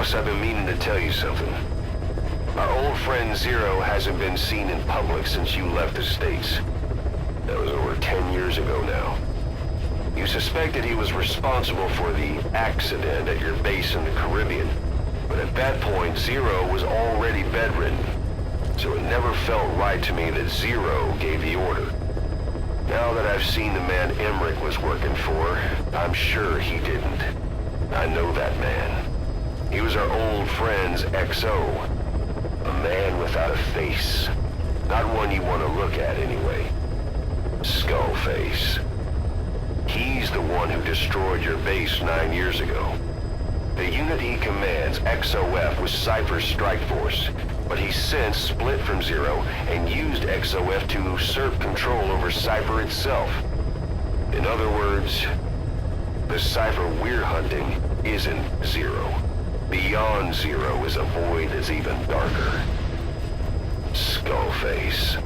Boss, I've been meaning to tell you something. Our old friend Zero hasn't been seen in public since you left the States. That was over 10 years ago now. You suspected he was responsible for the accident at your base in the Caribbean. But at that point, Zero was already bedridden. So it never felt right to me that Zero gave the order. Now that I've seen the man Emmerich was working for, I'm sure he didn't. I know that man. He was our old friend's XO. A man without a face. Not one you want to look at anyway. Skullface. He's the one who destroyed your base 9 years ago. The unit he commands, XOF, was Cypher's strike force, but he's since split from Zero and used XOF to usurp control over Cypher itself. In other words, the Cypher we're hunting isn't Zero. Beyond Zero is a void that's even darker. Skullface.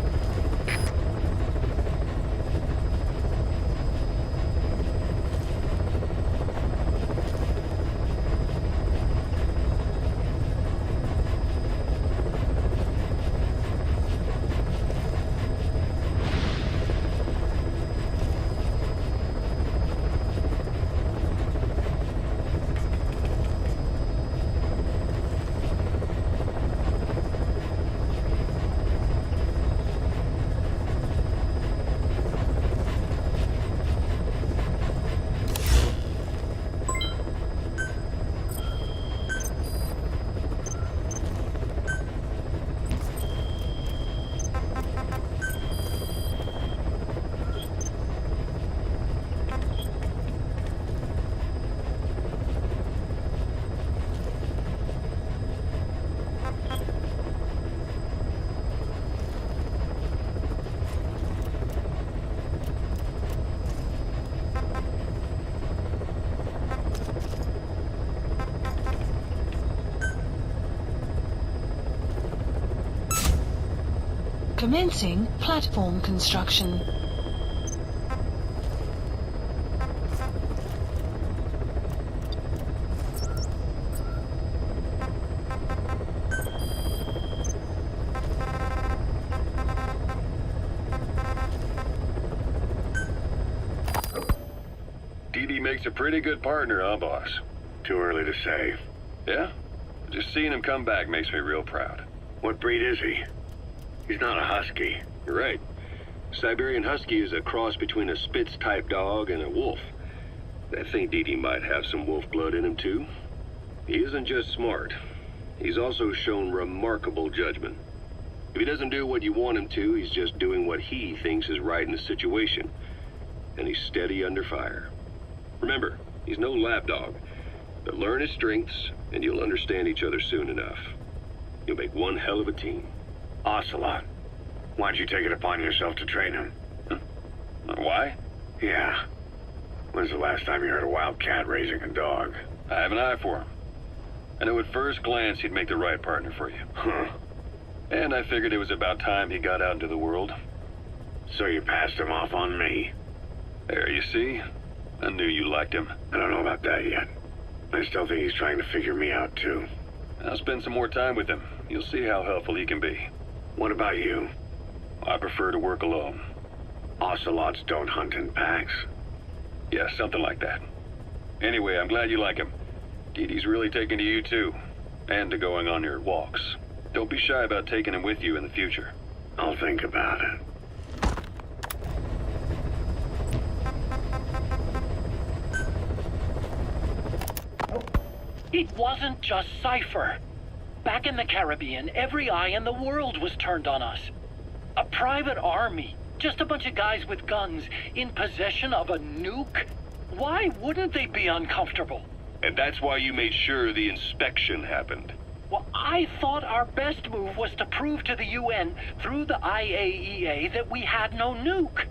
Commencing platform construction. DD makes a pretty good partner, huh, boss? Too early to say. Yeah? Just seeing him come back makes me real proud. What breed is he? He's not a husky. You're right. Siberian Husky is a cross between a Spitz-type dog and a wolf. I think DD might have some wolf blood in him, too. He isn't just smart. He's also shown remarkable judgment. If he doesn't do what you want him to, he's just doing what he thinks is right in the situation. And he's steady under fire. Remember, he's no lapdog. But learn his strengths, and you'll understand each other soon enough. You'll make one hell of a team. Ocelot. Why'd you take it upon yourself to train him? Why? Yeah. When's the last time you heard a wildcat raising a dog? I have an eye for him. I knew at first glance he'd make the right partner for you. Huh. And I figured it was about time he got out into the world. So you passed him off on me? There, you see? I knew you liked him. I don't know about that yet. I still think he's trying to figure me out, too. I'll spend some more time with him. You'll see how helpful he can be. What about you? I prefer to work alone. Ocelots don't hunt in packs. Yeah, something like that. Anyway, I'm glad you like him. DD's really taking to you, too. And to going on your walks. Don't be shy about taking him with you in the future. I'll think about it. It wasn't just Cypher. Back in the Caribbean, every eye in the world was turned on us. A private army, just a bunch of guys with guns, in possession of a nuke? Why wouldn't they be uncomfortable? And that's why you made sure the inspection happened. Well, I thought our best move was to prove to the UN through the IAEA that we had no nuke.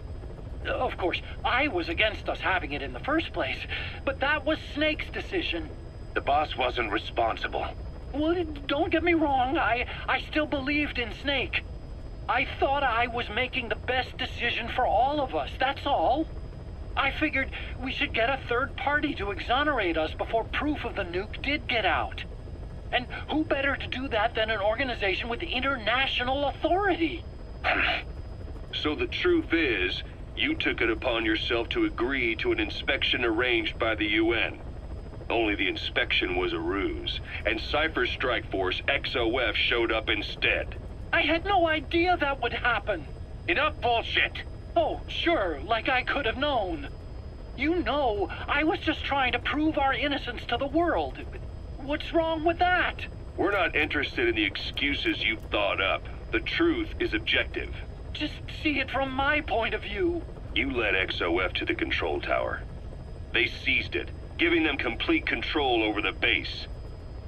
Of course, I was against us having it in the first place, but that was Snake's decision. The boss wasn't responsible. Well, don't get me wrong, I still believed in Snake. I thought I was making the best decision for all of us, that's all. I figured we should get a third party to exonerate us before proof of the nuke did get out. And who better to do that than an organization with international authority? So the truth is, you took it upon yourself to agree to an inspection arranged by the UN. Only the inspection was a ruse, and Cypher's strike force, XOF, showed up instead. I had no idea that would happen. Enough bullshit! Oh, sure, like I could have known. You know, I was just trying to prove our innocence to the world. What's wrong with that? We're not interested in the excuses you thought up. The truth is objective. Just see it from my point of view. You led XOF to the control tower. They seized it, giving them complete control over the base.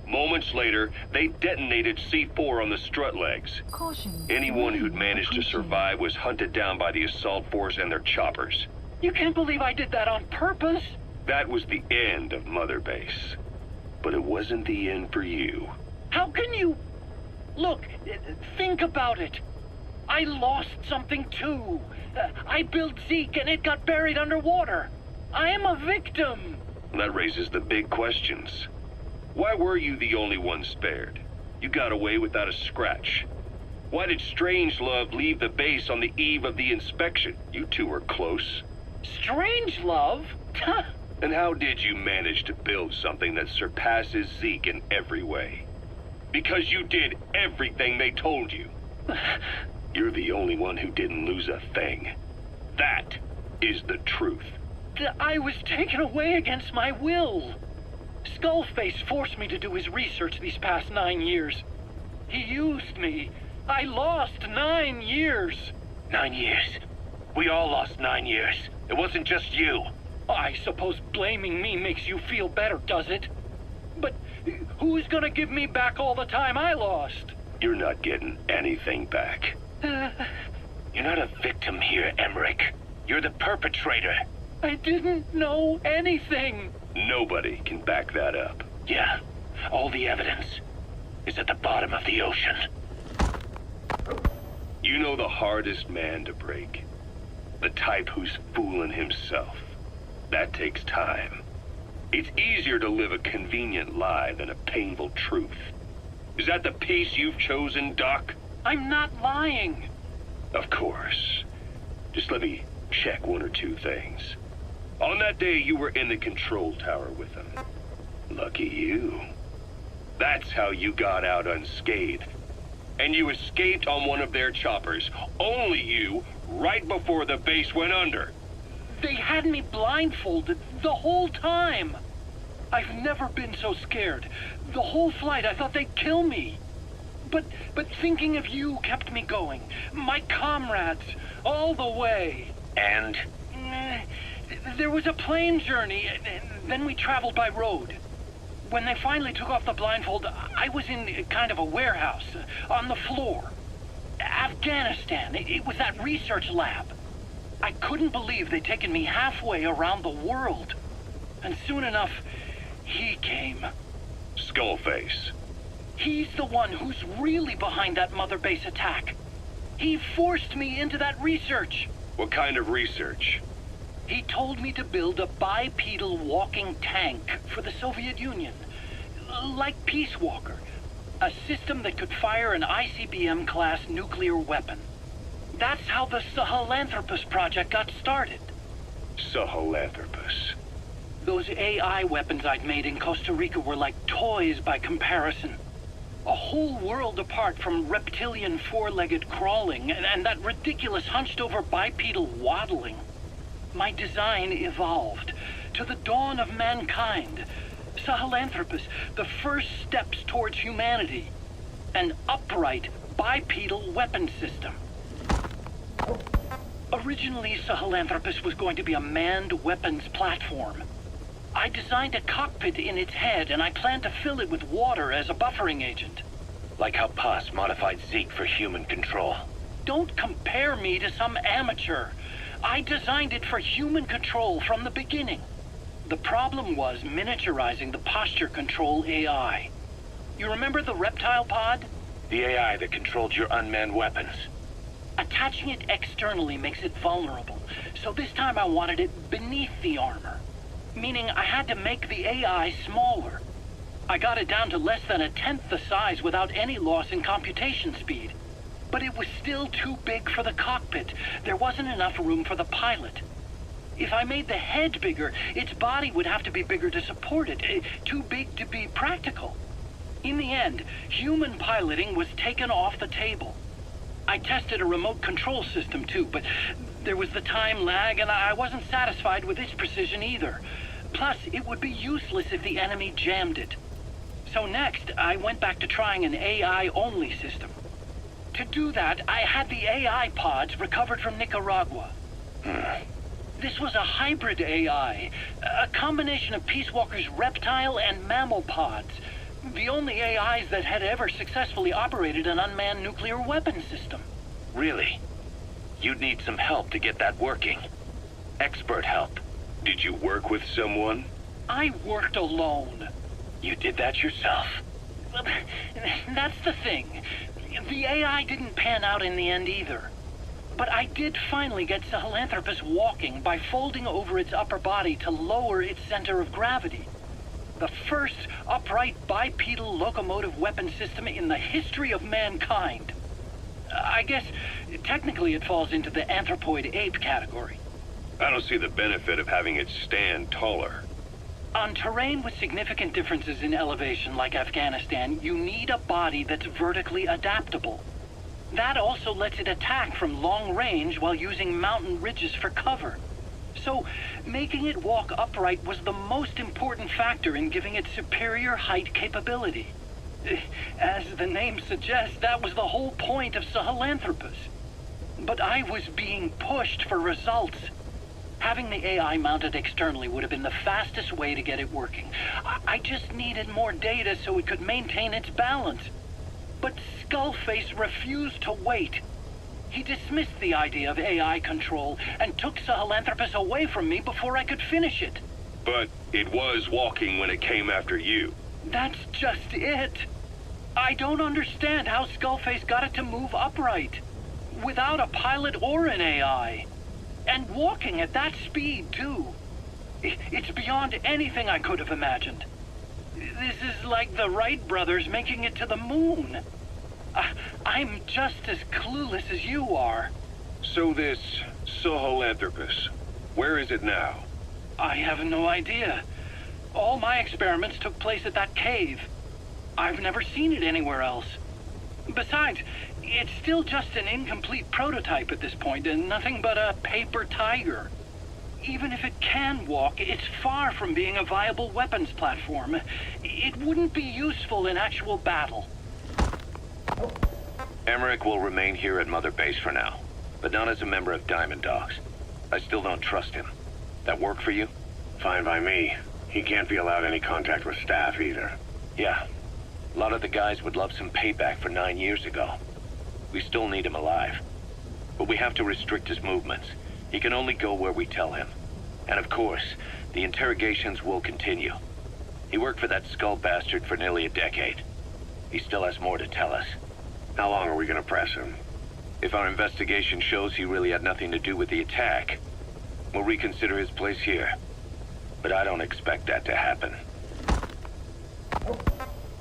Moments later, they detonated C4 on the strut legs. Caution. Anyone who'd managed to survive was hunted down by the assault force and their choppers. You can't believe I did that on purpose. That was the end of Mother Base. But it wasn't the end for you. How can you... Look, think about it. I lost something too. I built Zeke and it got buried underwater. I am a victim. That raises the big questions. Why were you the only one spared? You got away without a scratch. Why did Strangelove leave the base on the eve of the inspection? You two were close. Strangelove? And how did you manage to build something that surpasses Zeke in every way? Because you did everything they told you. You're the only one who didn't lose a thing. That is the truth. I was taken away against my will. Skullface forced me to do his research these past 9 years. He used me. I lost 9 years. 9 years. We all lost 9 years. It wasn't just you. I suppose blaming me makes you feel better, does it? But who's gonna give me back all the time I lost? You're not getting anything back. You're not a victim here, Emmerich. You're the perpetrator. I didn't know anything. Nobody can back that up. Yeah, all the evidence is at the bottom of the ocean. You know the hardest man to break? The type who's fooling himself. That takes time. It's easier to live a convenient lie than a painful truth. Is that the piece you've chosen, Doc? I'm not lying. Of course. Just let me check one or two things. On that day, you were in the control tower with them. Lucky you. That's how you got out unscathed. And you escaped on one of their choppers. Only you, right before the base went under. They had me blindfolded the whole time. I've never been so scared. The whole flight, I thought they'd kill me. But thinking of you kept me going. My comrades, all the way. And? There was a plane journey, then we traveled by road. When they finally took off the blindfold, I was in kind of a warehouse, on the floor. Afghanistan, it was that research lab. I couldn't believe they'd taken me halfway around the world. And soon enough, he came. Skullface. He's the one who's really behind that Mother Base attack. He forced me into that research. What kind of research? He told me to build a bipedal walking tank for the Soviet Union. Like Peace Walker. A system that could fire an ICBM-class nuclear weapon. That's how the Sahelanthropus project got started. Sahelanthropus. Those AI weapons I'd made in Costa Rica were like toys by comparison. A whole world apart from reptilian four-legged crawling and that ridiculous hunched-over bipedal waddling. My design evolved to the dawn of mankind. Sahelanthropus, the first steps towards humanity. An upright bipedal weapon system. Originally, Sahelanthropus was going to be a manned weapons platform. I designed a cockpit in its head, and I planned to fill it with water as a buffering agent. Like how Paz modified Zeke for human control. Don't compare me to some amateur. I designed it for human control from the beginning. The problem was miniaturizing the posture control AI. You remember the reptile pod? The AI that controlled your unmanned weapons. Attaching it externally makes it vulnerable, so this time I wanted it beneath the armor. Meaning I had to make the AI smaller. I got it down to less than a tenth the size without any loss in computation speed. But it was still too big for the cockpit. There wasn't enough room for the pilot. If I made the head bigger, its body would have to be bigger to support it. Too big to be practical. In the end, human piloting was taken off the table. I tested a remote control system too, but there was the time lag and I wasn't satisfied with its precision either. Plus, it would be useless if the enemy jammed it. So next, I went back to trying an AI-only system. To do that, I had the AI pods recovered from Nicaragua. This was a hybrid AI, a combination of Peace Walker's reptile and mammal pods. The only AIs that had ever successfully operated an unmanned nuclear weapon system. Really? You'd need some help to get that working. Expert help. Did you work with someone? I worked alone. You did that yourself? That's the thing. The AI didn't pan out in the end either. But I did finally get Sahelanthropus walking by folding over its upper body to lower its center of gravity. The first upright bipedal locomotive weapon system in the history of mankind. I guess technically it falls into the anthropoid ape category. I don't see the benefit of having it stand taller. On terrain with significant differences in elevation like Afghanistan, you need a body that's vertically adaptable. That also lets it attack from long range while using mountain ridges for cover. So, making it walk upright was the most important factor in giving it superior height capability. As the name suggests, that was the whole point of Sahelanthropus. But I was being pushed for results. Having the AI mounted externally would have been the fastest way to get it working. I just needed more data so it could maintain its balance. But Skullface refused to wait. He dismissed the idea of AI control and took Sahelanthropus away from me before I could finish it. But it was walking when it came after you. That's just it. I don't understand how Skullface got it to move upright, without a pilot or an AI. And walking at that speed, too. It's beyond anything I could have imagined. This is like the Wright brothers making it to the moon. I'm just as clueless as you are. So this Sahelanthropus, where is it now? I have no idea. All my experiments took place at that cave. I've never seen it anywhere else. Besides, it's still just an incomplete prototype at this point, and nothing but a paper tiger. Even if it can walk, it's far from being a viable weapons platform. It wouldn't be useful in actual battle. Emmerich will remain here at Mother Base for now, but not as a member of Diamond Dogs. I still don't trust him. That work for you? Fine by me. He can't be allowed any contact with staff either. Yeah. A lot of the guys would love some payback for 9 years ago. We still need him alive. But we have to restrict his movements. He can only go where we tell him. And of course, the interrogations will continue. He worked for that skull bastard for nearly a decade. He still has more to tell us. How long are we gonna press him? If our investigation shows he really had nothing to do with the attack, we'll reconsider his place here. But I don't expect that to happen.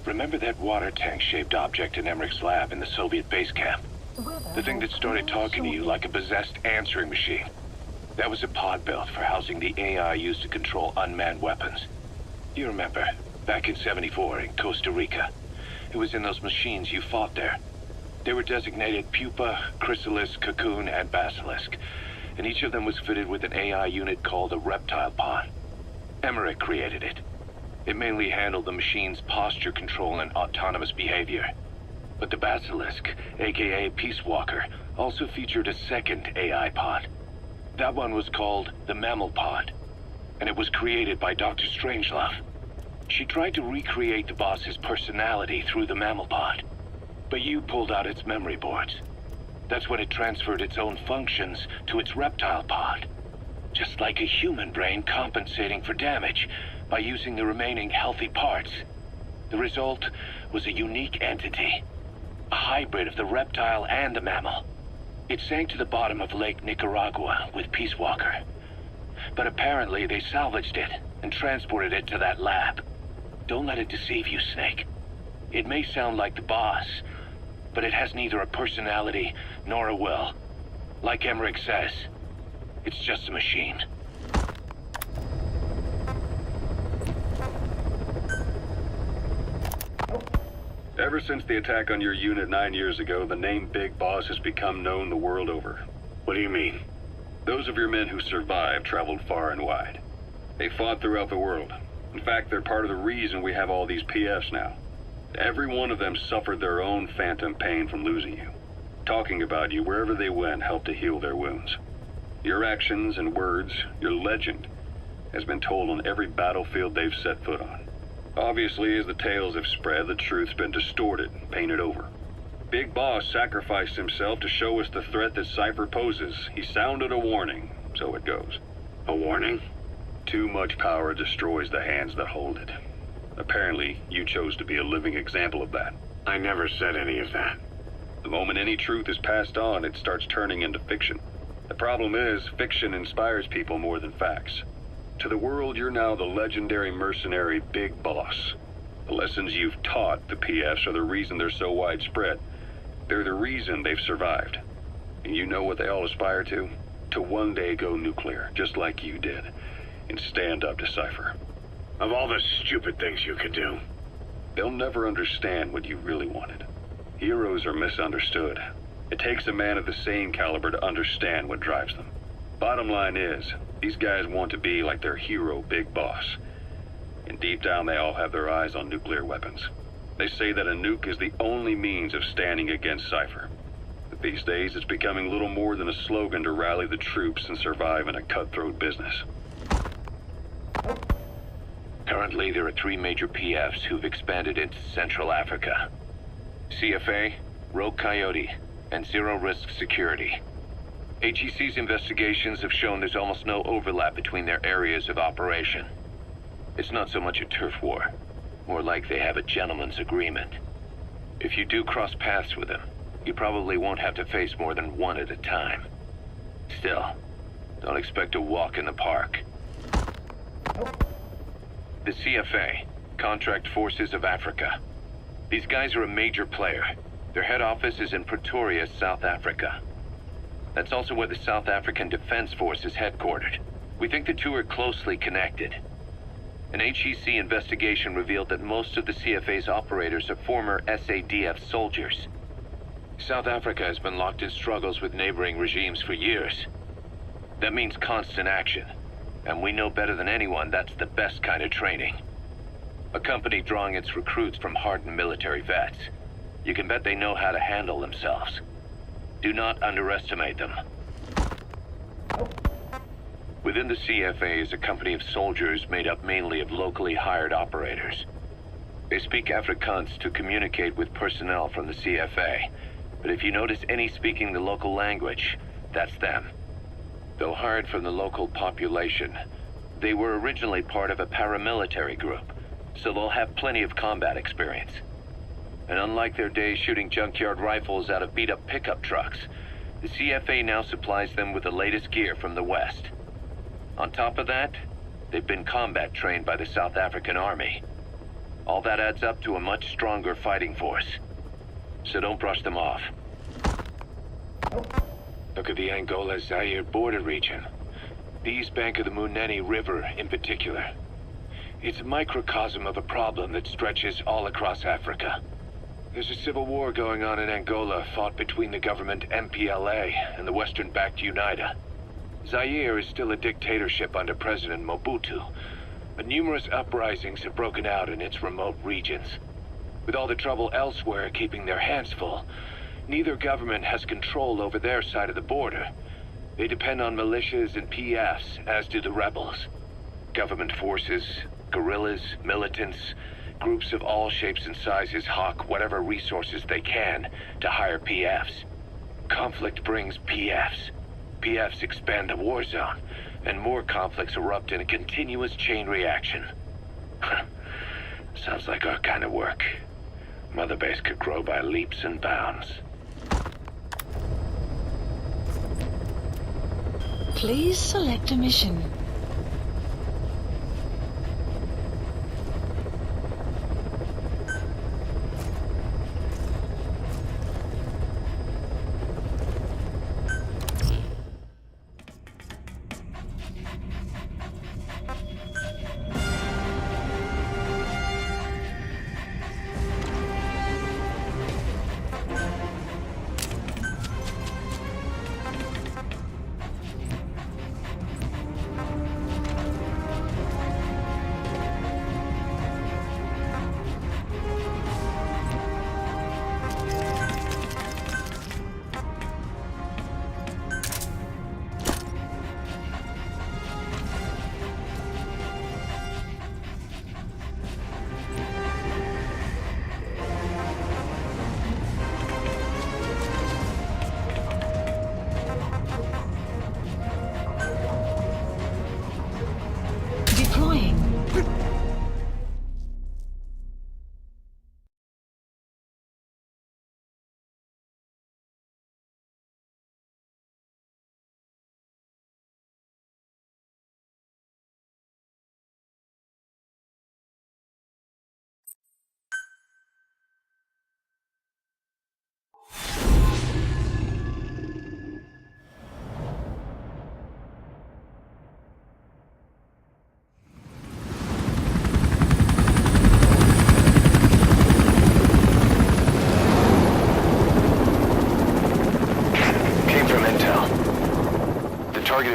Remember that water tank-shaped object in Emmerich's lab in the Soviet base camp? The thing that started talking to you like a possessed answering machine. That was a pod built for housing the AI used to control unmanned weapons. You remember, back in '74 in Costa Rica. It was in those machines you fought there. They were designated Pupa, Chrysalis, Cocoon, and Basilisk, and each of them was fitted with an AI unit called a reptile pod. Emmerich created it. It mainly handled the machine's posture control and autonomous behavior. But the Basilisk, aka Peace Walker, also featured a second AI pod. That one was called the Mammal Pod, and it was created by Dr. Strangelove. She tried to recreate the boss's personality through the Mammal Pod, but you pulled out its memory boards. That's when it transferred its own functions to its reptile pod. Just like a human brain compensating for damage by using the remaining healthy parts. The result was a unique entity, a hybrid of the reptile and the mammal. It sank to the bottom of Lake Nicaragua with Peace Walker. But apparently they salvaged it and transported it to that lab. Don't let it deceive you, Snake. It may sound like the boss, but it has neither a personality nor a will. Like Emmerich says, it's just a machine. Ever since the attack on your unit 9 years ago, the name Big Boss has become known the world over. What do you mean? Those of your men who survived traveled far and wide. They fought throughout the world. In fact, they're part of the reason we have all these PFs now. Every one of them suffered their own phantom pain from losing you. Talking about you wherever they went helped to heal their wounds. Your actions and words, your legend, has been told on every battlefield they've set foot on. Obviously, as the tales have spread, the truth's been distorted, painted over. Big Boss sacrificed himself to show us the threat that Cypher poses. He sounded a warning, so it goes. A warning? Too much power destroys the hands that hold it. Apparently, you chose to be a living example of that. I never said any of that. The moment any truth is passed on, it starts turning into fiction. The problem is, fiction inspires people more than facts. To the world, you're now the legendary mercenary Big Boss. The lessons you've taught the PFs are the reason they're so widespread. They're the reason they've survived. And you know what they all aspire to? To one day go nuclear, just like you did, and stand up to Cypher. Of all the stupid things you could do. They'll never understand what you really wanted. Heroes are misunderstood. It takes a man of the same caliber to understand what drives them. Bottom line is, these guys want to be like their hero, Big Boss. And deep down, they all have their eyes on nuclear weapons. They say that a nuke is the only means of standing against Cypher. But these days, it's becoming little more than a slogan to rally the troops and survive in a cutthroat business. Currently, there are 3 major PFs who've expanded into Central Africa. CFA, Rogue Coyote, and Zero Risk Security. HEC's investigations have shown there's almost no overlap between their areas of operation. It's not so much a turf war, more like they have a gentleman's agreement. If you do cross paths with them, you probably won't have to face more than one at a time. Still, don't expect a walk in the park. The CFA, Contract Forces of Africa. These guys are a major player. Their head office is in Pretoria, South Africa. That's also where the South African Defense Force is headquartered. We think the two are closely connected. An HEC investigation revealed that most of the CFA's operators are former SADF soldiers. South Africa has been locked in struggles with neighboring regimes for years. That means constant action, and we know better than anyone that's the best kind of training. A company drawing its recruits from hardened military vets. You can bet they know how to handle themselves. Do not underestimate them. Within the CFA is a company of soldiers made up mainly of locally hired operators. They speak Afrikaans to communicate with personnel from the CFA, but if you notice any speaking the local language, that's them. Though hired from the local population, they were originally part of a paramilitary group, so they'll have plenty of combat experience. And unlike their days shooting junkyard rifles out of beat-up pickup trucks, the CFA now supplies them with the latest gear from the West. On top of that, they've been combat trained by the South African Army. All that adds up to a much stronger fighting force. So don't brush them off. Look at the Angola-Zaire border region. The east bank of the Munene River in particular. It's a microcosm of a problem that stretches all across Africa. There's a civil war going on in Angola fought between the government MPLA and the Western-backed UNITA. Zaire is still a dictatorship under President Mobutu, but numerous uprisings have broken out in its remote regions. With all the trouble elsewhere keeping their hands full, neither government has control over their side of the border. They depend on militias and PFs, as do the rebels. Government forces, guerrillas, militants, groups of all shapes and sizes hawk whatever resources they can to hire PFs. Conflict brings PFs. PFs expand the war zone, and more conflicts erupt in a continuous chain reaction. Sounds like our kind of work. Mother Base could grow by leaps and bounds. Please select a mission.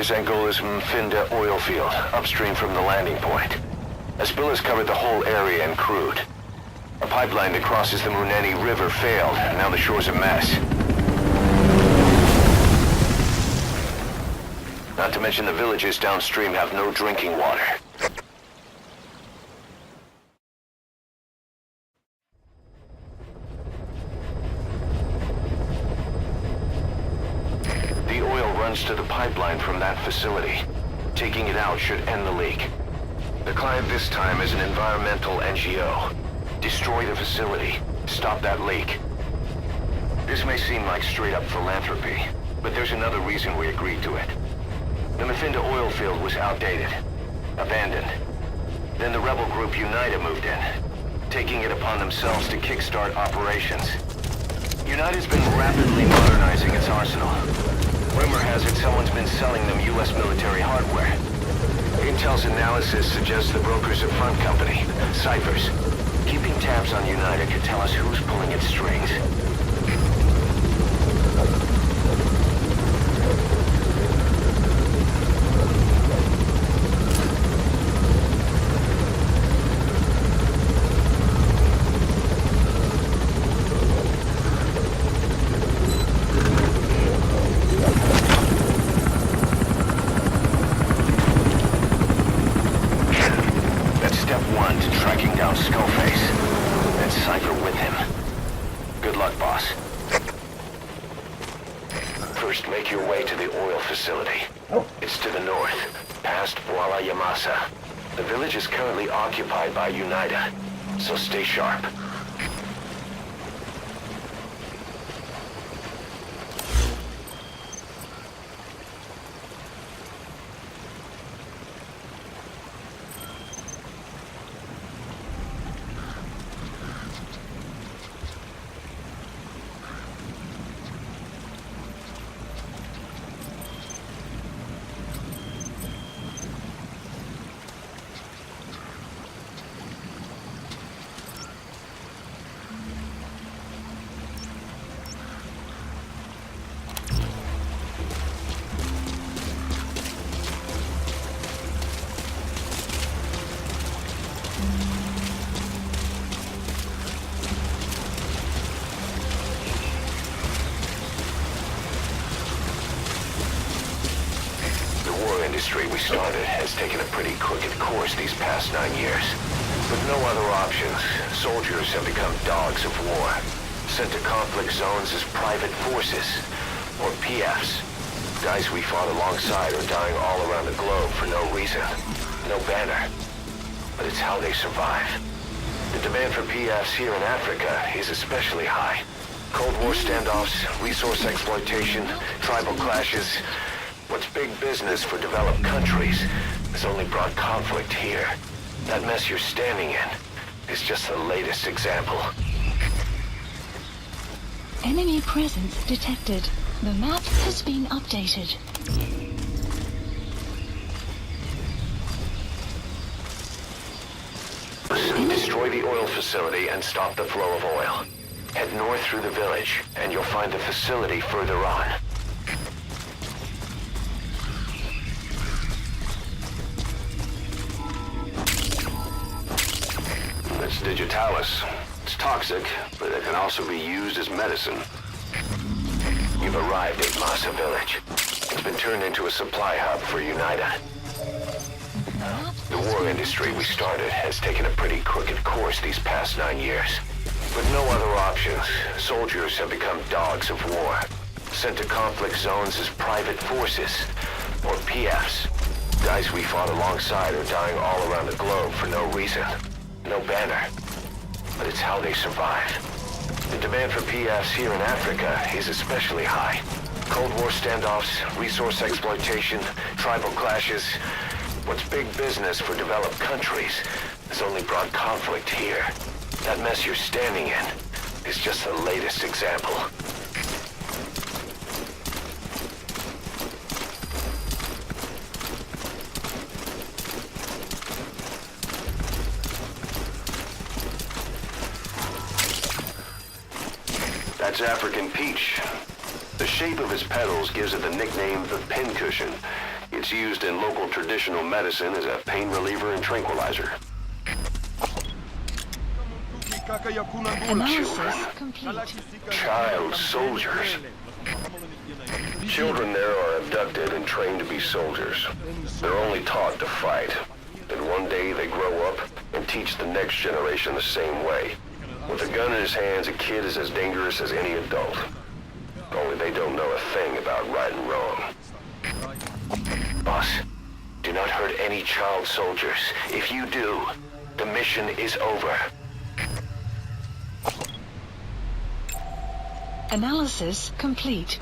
is Angola's Mfinda oil field, upstream from the landing point. A spill has covered the whole area and crude. A pipeline that crosses the Muneni River failed, and now the shore's a mess. Not to mention the villages downstream have no drinking water. The oil runs to the pipeline from that facility. Taking it out should end the leak. The client this time is an environmental NGO. Destroy the facility. Stop that leak. This may seem like straight-up philanthropy, but there's another reason we agreed to it. The Mfinda oil field was outdated, abandoned. Then the rebel group UNITA moved in, taking it upon themselves to kickstart operations. UNITA's been rapidly modernizing its arsenal. Rumor has it someone's been selling them U.S. military hardware. Intel's analysis suggests the broker's a front company, Cyphers. Keeping tabs on UNITA could tell us who's pulling its strings. First, make your way to the oil facility. It's to the north, past Wala Yamasa. The village is currently occupied by UNITA, so stay sharp. We started has taken a pretty crooked course these past 9 years. With no other options, soldiers have become dogs of war, sent to conflict zones as private forces, or PFs. Guys we fought alongside are dying all around the globe for no reason, no banner. But it's how they survive. The demand for PFs here in Africa is especially high. Cold War standoffs, resource exploitation, tribal clashes. What's big business for developed countries has only brought conflict here. That mess you're standing in is just the latest example. Enemy presence detected. The map has been updated. Destroy the oil facility and stop the flow of oil. Head north through the village, and you'll find the facility further on. It's digitalis. It's toxic, but it can also be used as medicine. You've arrived at Masa Village. It's been turned into a supply hub for UNITA. The war industry we started has taken a pretty crooked course these past 9 years. With no other options, soldiers have become dogs of war, sent to conflict zones as private forces, or PFs. Guys we fought alongside are dying all around the globe for no reason, no banner. But it's how they survive. The demand for PFs here in Africa is especially high. Cold War standoffs, resource exploitation, tribal clashes. What's big business for developed countries has only brought conflict here. That mess you're standing in is just the latest example. That's African peach. The shape of its petals gives it the nickname the pincushion. It's used in local traditional medicine as a pain reliever and tranquilizer. Analysis complete. Child soldiers. Children there are abducted and trained to be soldiers. They're only taught to fight. Then one day they grow up and teach the next generation the same way. With a gun in his hands, a kid is as dangerous as any adult. Only they don't know a thing about right and wrong. Boss, do not hurt any child soldiers. If you do, the mission is over. Analysis complete.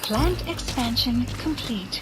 Plant expansion complete.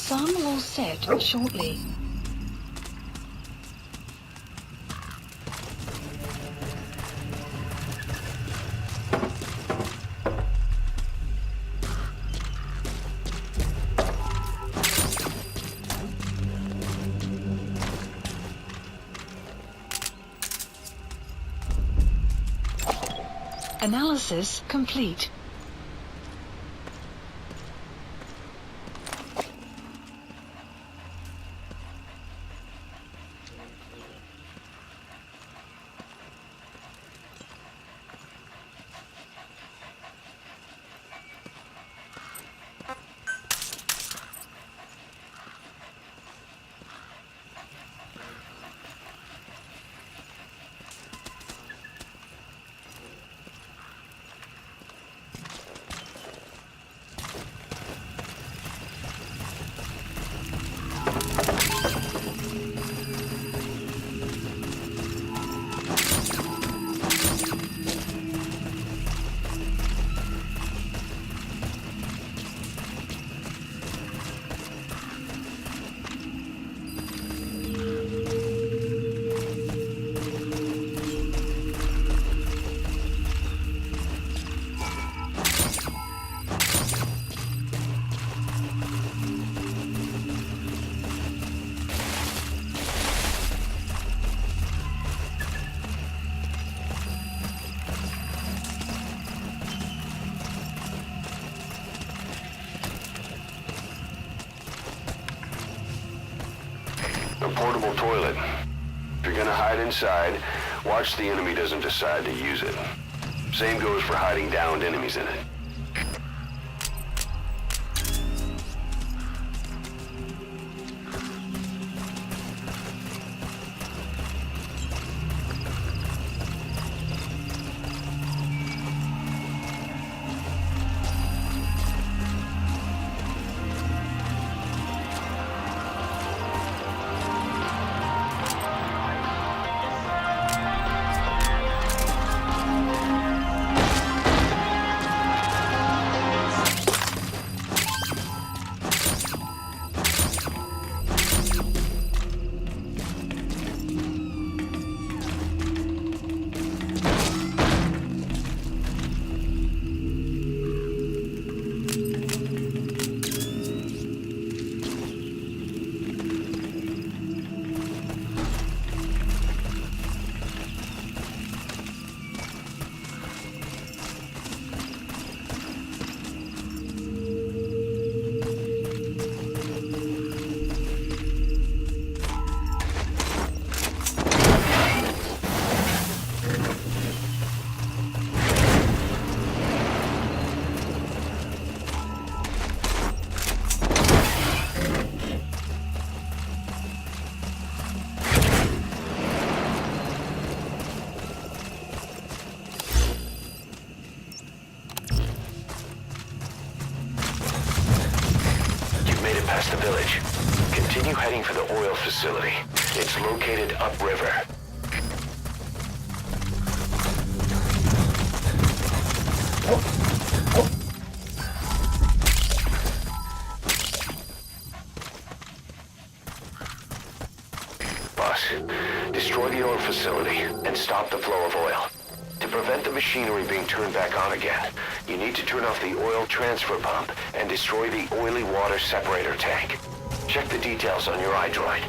sun will set shortly. Analysis complete. A portable toilet. If you're gonna hide inside, watch the enemy doesn't decide to use it. Same goes for hiding downed enemies in it. Past the village. Continue heading for the oil facility. It's located upriver. Boss, destroy the oil facility and stop the flow of oil. To prevent the machinery being turned back on again, you need to turn off the oil transfer pump and destroy the oily water separator tank. Check the details on your iDroid.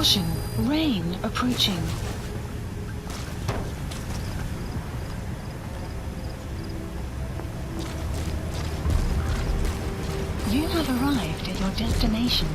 Caution, rain approaching. You have arrived at your destination.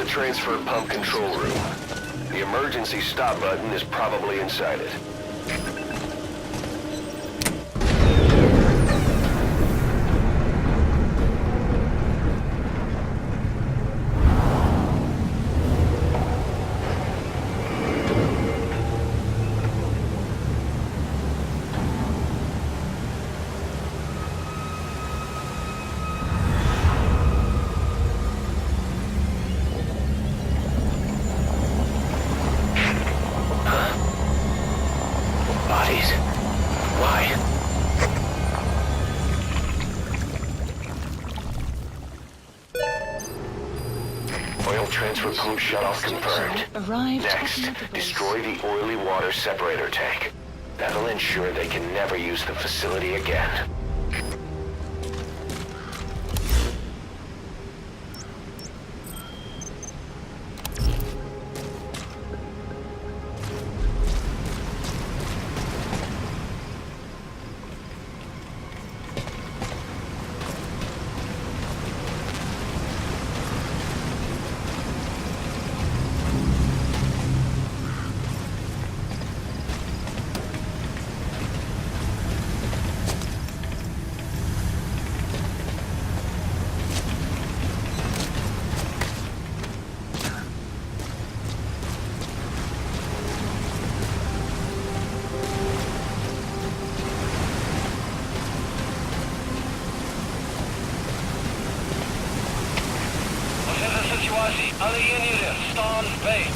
transfer pump control room. The emergency stop button is probably inside it. Bodies? Why? Oil transfer pump shutoff confirmed. Arrived at Next, the base. destroy the oily water separator tank. That'll ensure they can never use the facility again. Sytuasie, alle eenhede, staan by.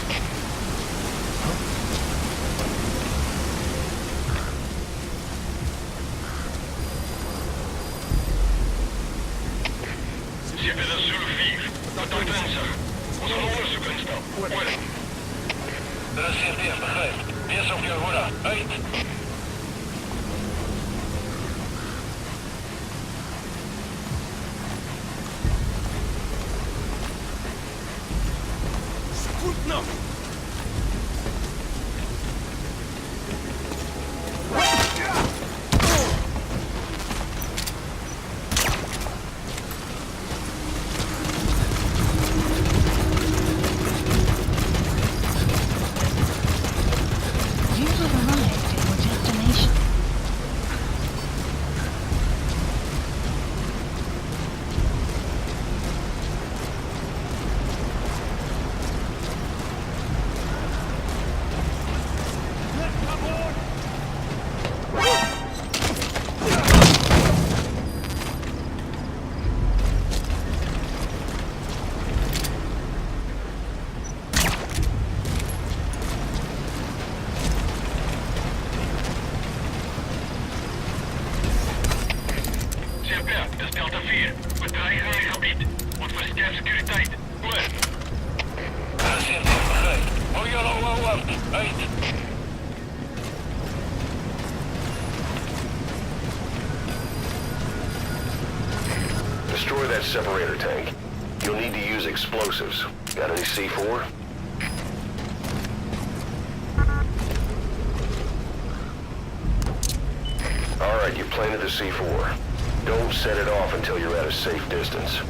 Episod Zulu 4. Contact wenser. Ons gaan onderzoek instel. Oor. Dit is CP, begryp. Wees op jou hoede. Uit. You have arrived at your destination. CP, dit is Delta 4. Bedreiging in die gebied. Moet versterk sekuriteit. Oor. Dit is CP, begryp. Hou julle oor. Uit. Destroy that separator tank. You'll need to use explosives. Got any C4? Alright, you planted the C4. Don't set it off until you're at a safe distance.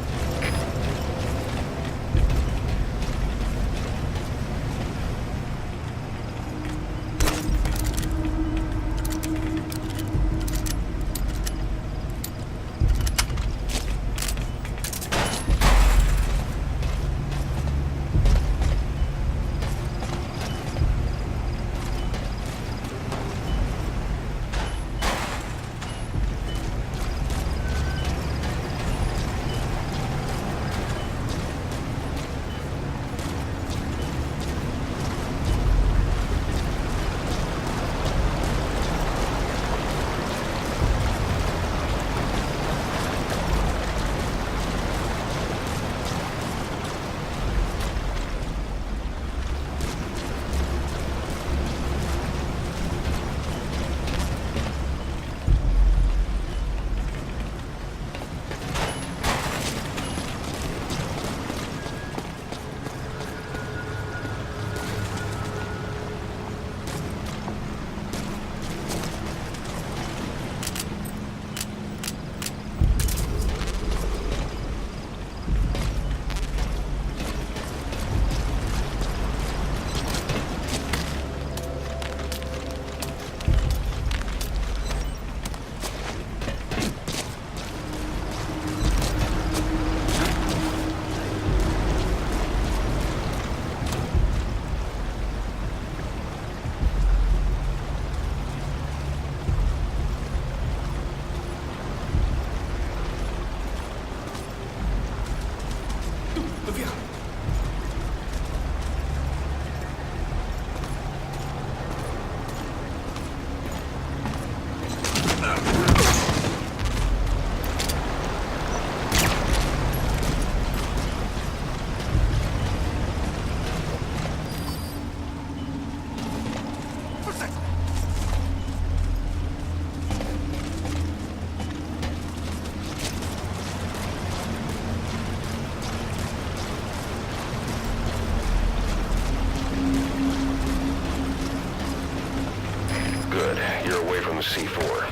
Good. You're away from the C4.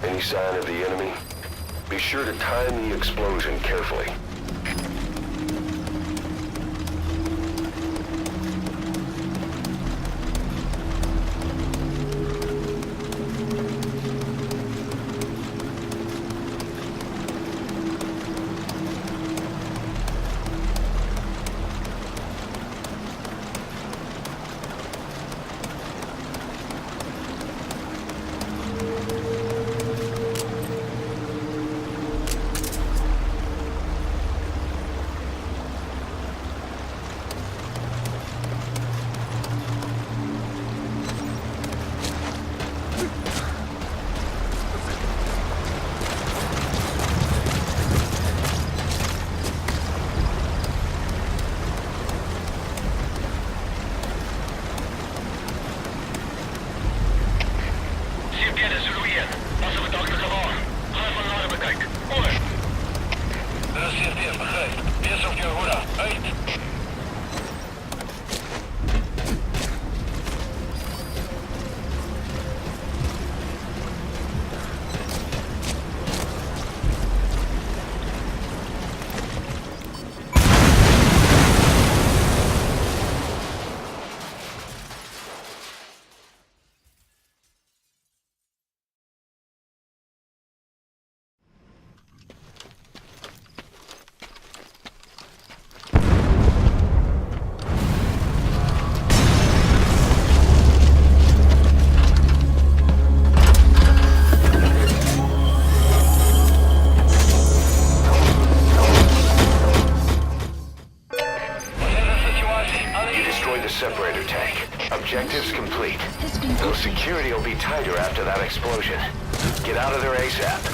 Any sign of the enemy? Be sure to time the explosion carefully. Separator tank. Objectives complete. So security will be tighter after that explosion. Get out of there ASAP.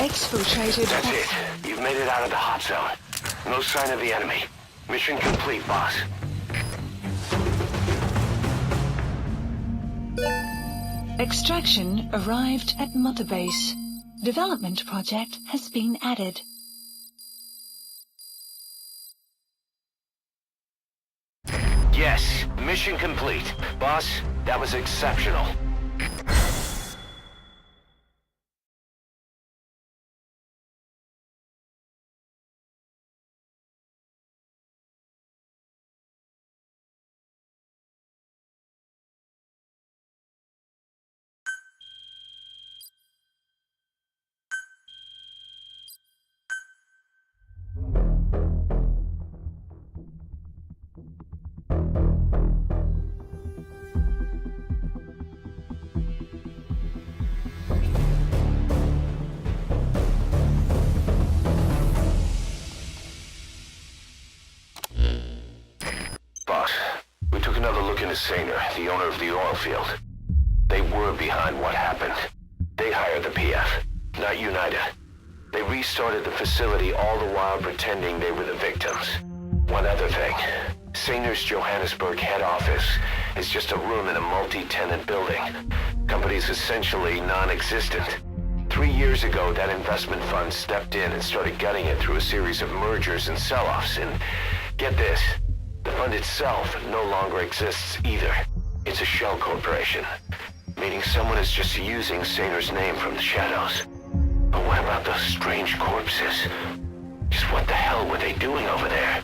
Exfiltrated. That's it. You've made it out of the hot zone. No sign of the enemy. Mission complete, boss. Extraction arrived at Mother Base. Development project has been added. Yes, mission complete. Boss, that was exceptional. Sainer, the owner of the oil field. They were behind what happened. They hired the PF, not UNITA. They restarted the facility all the while pretending they were the victims. One other thing. Sainer's Johannesburg head office is just a room in a multi-tenant building. Company's essentially non-existent. 3 years ago, that investment fund stepped in and started gutting it through a series of mergers and sell-offs. And get this, the fund itself no longer exists either. It's a shell corporation, meaning someone is just using Sainer's name from the shadows. But what about those strange corpses? Just What the hell were they doing over there?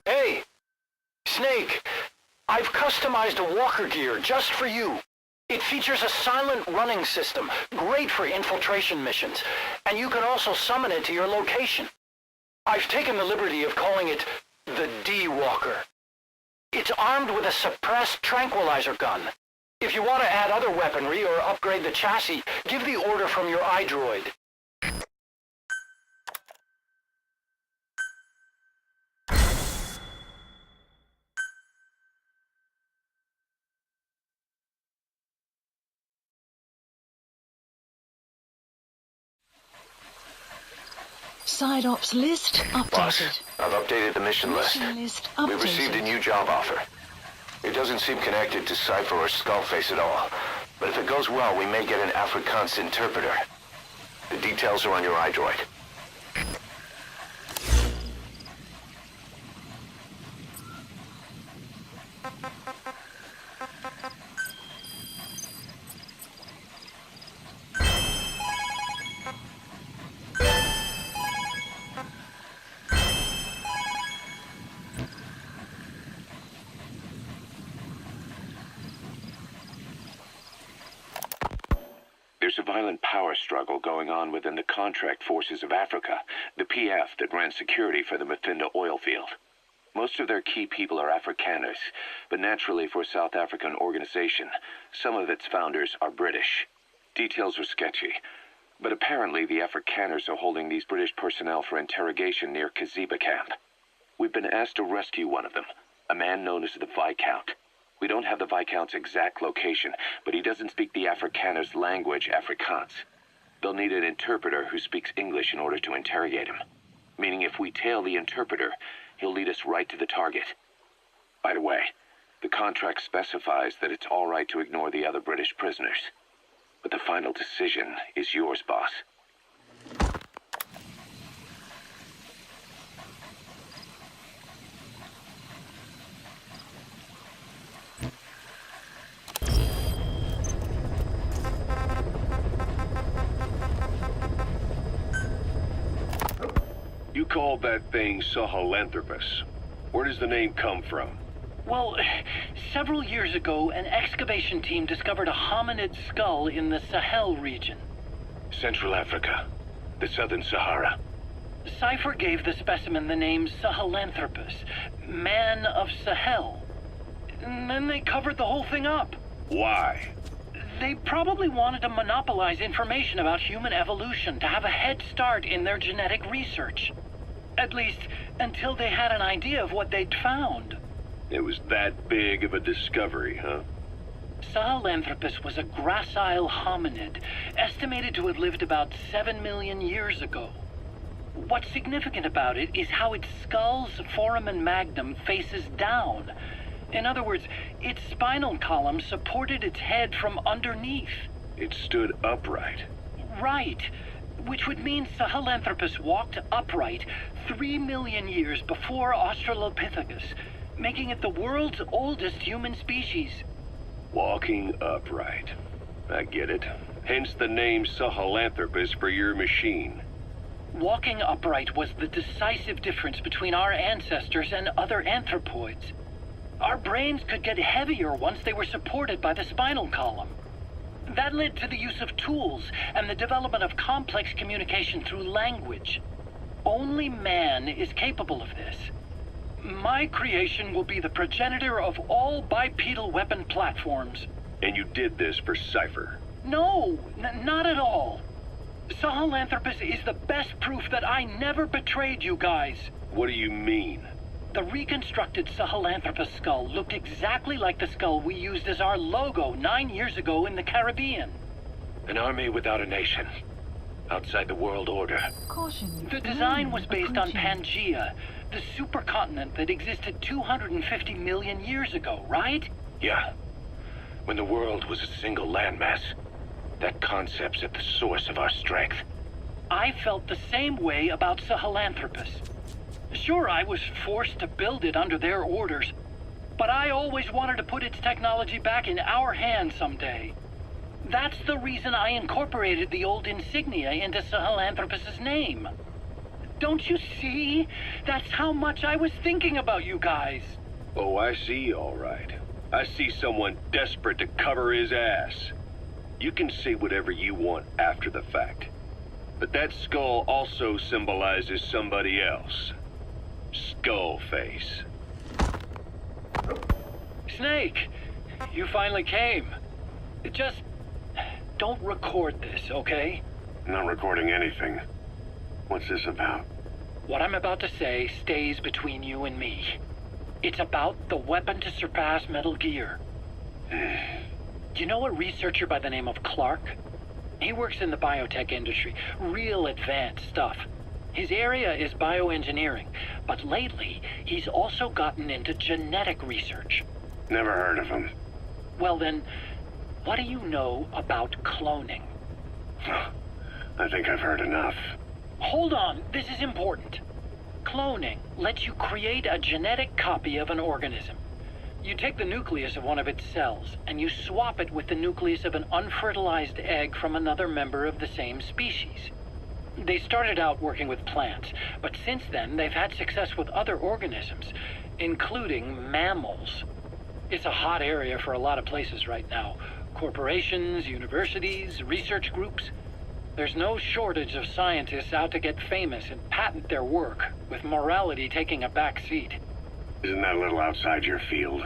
Hey! Snake! I've customized a walker gear just for you. It features a silent running system, great for infiltration missions, and you can also summon it to your location. I've taken the liberty of calling it the D-Walker. It's armed with a suppressed tranquilizer gun. If you want to add other weaponry or upgrade the chassis, give the order from your iDroid. Side ops list Boss, updated. I've updated the mission list. Mission list We've received a updated. new job offer. It doesn't seem connected to Cypher or Skullface at all. But if it goes well, we may get an Afrikaans interpreter. The details are on your iDroid. There's a violent power struggle going on within the Contract Forces of Africa, the PF that ran security for the Muffinda oil field. Most of their key people are Afrikaners, but naturally for a South African organization, some of its founders are British. Details are sketchy, but apparently the Afrikaners are holding these British personnel for interrogation near Kaziba camp. We've been asked to rescue one of them, a man known as the Viscount. We don't have the Viscount's exact location, but he doesn't speak the Afrikaners' language, Afrikaans. They'll need an interpreter who speaks English in order to interrogate him. Meaning if we tail the interpreter, he'll lead us right to the target. By the way, the contract specifies that it's all right to ignore the other British prisoners. But the final decision is yours, boss. You called that thing Sahelanthropus. Where does the name come from? Well, several years ago, an excavation team discovered a hominid skull in the Sahel region. Central Africa, the Southern Sahara. Cypher gave the specimen the name Sahelanthropus, man of Sahel. And then they covered the whole thing up. Why? They probably wanted to monopolize information about human evolution to have a head start in their genetic research. At least, until they had an idea of what they'd found. It was that big of a discovery, huh? Sahelanthropus was a gracile hominid, estimated to have lived about 7 million years ago. What's significant about it is how its skull's foramen magnum faces down. In other words, its spinal column supported its head from underneath. It stood upright. Right. Which would mean Sahelanthropus walked upright 3 million years before Australopithecus, making it the world's oldest human species. Walking upright. I get it. Hence the name Sahelanthropus for your machine. Walking upright was the decisive difference between our ancestors and other anthropoids. Our brains could get heavier once they were supported by the spinal column. That led to the use of tools and the development of complex communication through language. Only man is capable of this. My creation will be the progenitor of all bipedal weapon platforms. And you did this for Cypher. No, not at all. Sahelanthropus is the best proof that I never betrayed you guys. What do you mean? The reconstructed Sahelanthropus skull looked exactly like the skull we used as our logo 9 years ago in the Caribbean. An army without a nation. Outside the world order. Caution. The design was based on approaching. Pangea, the supercontinent that existed 250 million years ago, right? Yeah. When the world was a single landmass. That concept's at the source of our strength. I felt the same way about Sahelanthropus. Sure, I was forced to build it under their orders, but I always wanted to put its technology back in our hands someday. That's the reason I incorporated the old insignia into Sahelanthropus's name. Don't you see? That's how much I was thinking about you guys. Oh, I see, all right. I see someone desperate to cover his ass. You can say whatever you want after the fact. But that skull also symbolizes somebody else. Skullface. Snake, you finally came. Just don't record this, okay? I'm not recording anything. What's this about? What I'm about to say stays between you and me. It's about the weapon to surpass Metal Gear. Do you know a researcher by the name of Clark? He works in the biotech industry, real advanced stuff. His area is bioengineering, but lately he's also gotten into genetic research. Never heard of him. Well then, what do you know about cloning? I think I've heard enough. Hold on, this is important. Cloning lets you create a genetic copy of an organism. You take the nucleus of one of its cells, and you swap it with the nucleus of an unfertilized egg from another member of the same species. They started out working with plants, but since then they've had success with other organisms, including mammals. It's a hot area for a lot of places right now. Corporations, universities, research groups. There's no shortage of scientists out to get famous and patent their work, with morality taking a back seat. Isn't that a little outside your field?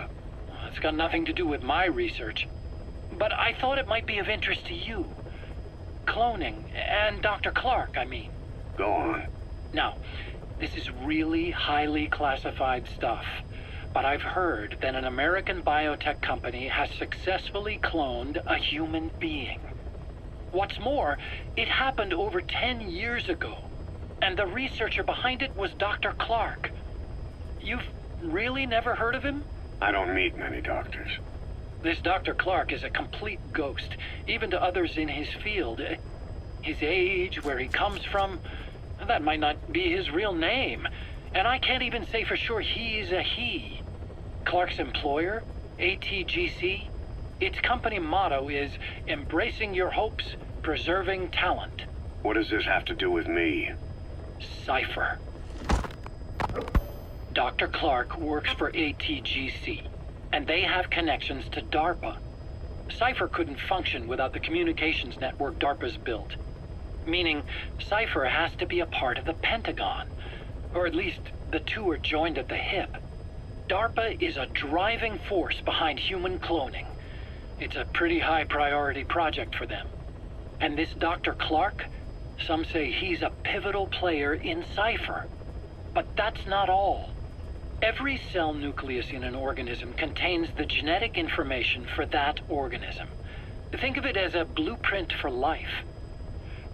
It's got nothing to do with my research. But I thought it might be of interest to you. Cloning, and Dr. Clark, I mean. Go on. Now, this is really highly classified stuff. But I've heard that an American biotech company has successfully cloned a human being. What's more, it happened over 10 years ago. And the researcher behind it was Dr. Clark. You've really never heard of him? I don't meet many doctors. This Dr. Clark is a complete ghost, even to others in his field. His age, where he comes from, that might not be his real name. And I can't even say for sure he's a he. Clark's employer, ATGC, its company motto is embracing your hopes, preserving talent. What does this have to do with me? Cypher. Dr. Clark works for ATGC, and they have connections to DARPA. Cypher couldn't function without the communications network DARPA's built. Meaning, Cypher has to be a part of the Pentagon, or at least the two are joined at the hip. DARPA is a driving force behind human cloning. It's a pretty high priority project for them. And this Dr. Clark, some say he's a pivotal player in Cypher. But that's not all. Every cell nucleus in an organism contains the genetic information for that organism. Think of it as a blueprint for life.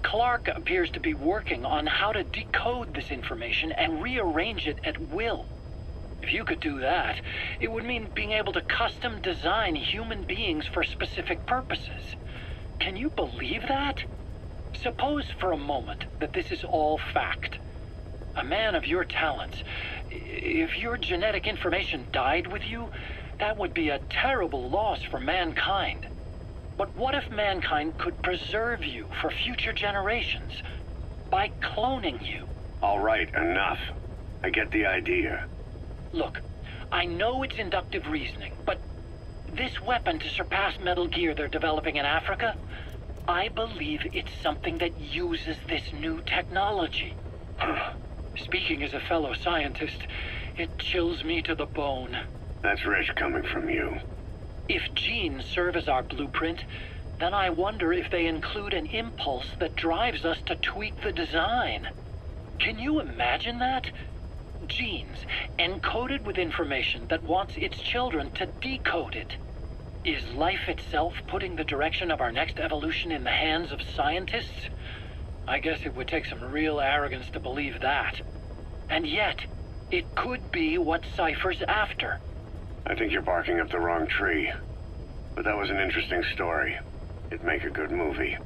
Clark appears to be working on how to decode this information and rearrange it at will. If you could do that, it would mean being able to custom design human beings for specific purposes. Can you believe that? Suppose for a moment that this is all fact. A man of your talents, if your genetic information died with you, that would be a terrible loss for mankind. But what if mankind could preserve you for future generations by cloning you? All right, enough. I get the idea. Look, I know it's inductive reasoning, but this weapon to surpass Metal Gear they're developing in Africa, I believe it's something that uses this new technology. Speaking as a fellow scientist, it chills me to the bone. That's rich coming from you. If genes serve as our blueprint, then I wonder if they include an impulse that drives us to tweak the design. Can you imagine that? Genes, encoded with information that wants its children to decode it. Is life itself putting the direction of our next evolution in the hands of scientists? I guess it would take some real arrogance to believe that. And yet, it could be what Cypher's after. I think you're barking up the wrong tree. But that was an interesting story. It'd make a good movie.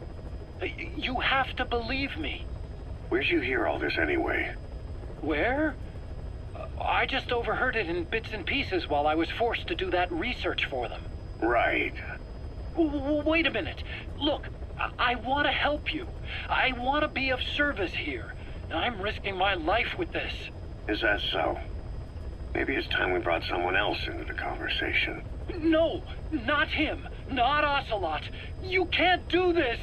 You have to believe me. Where'd you hear all this anyway? Where? I just overheard it in bits and pieces while I was forced to do that research for them. Right. Wait a minute. Look, I want to help you. I want to be of service here. I'm risking my life with this. Is that so? Maybe it's time we brought someone else into the conversation. No, not him. Not Ocelot. You can't do this.